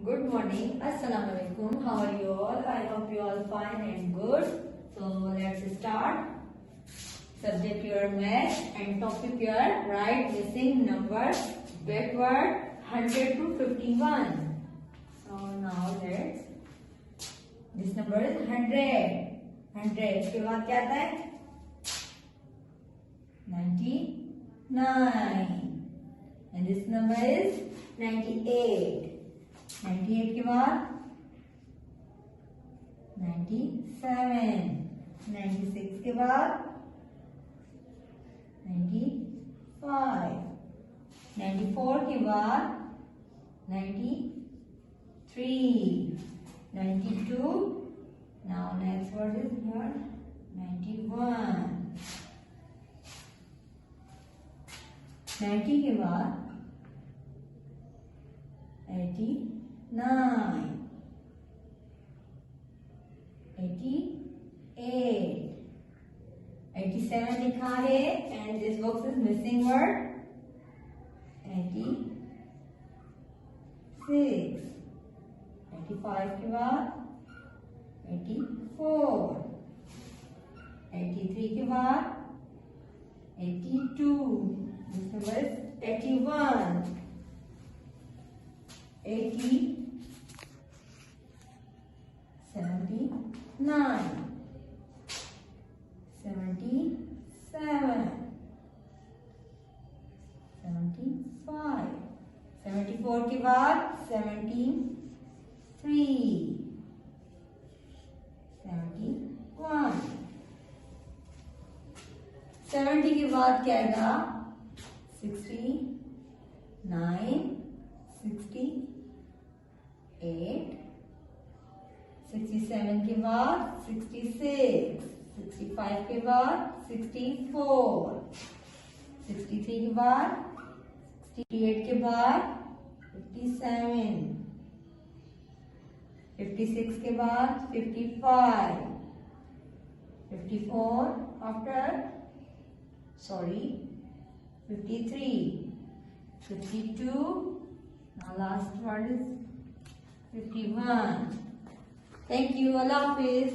Good morning. Assalamu alaikum. How are you all? I hope you all fine and good. So let's start. Subject your math and topic your right missing numbers backward 100 to 51. So now let's. This number is 100. 100 के बाद क्या आता है? 99. And this number is 98. 98 के बाद 97. 96 के बाद 95. 94 के बाद 93. 92. Now next word is here 91. 90 के बाद 89. 88. 87 लिखा है and this box is missing word 86. 85 के बाद 84. 83 के बाद 82. This number is 81. 80. 79. 77. 75. 74 के बाद 73. 71. 70 के बाद क्या आएगा? 69. 68. 67 के बाद 66. 65 के बाद 64. 63 के बाद 68 के बाद 57. 56 के बाद 55. 54 after 53. 52. Now last word is 51. Thank you. Allah Hafiz.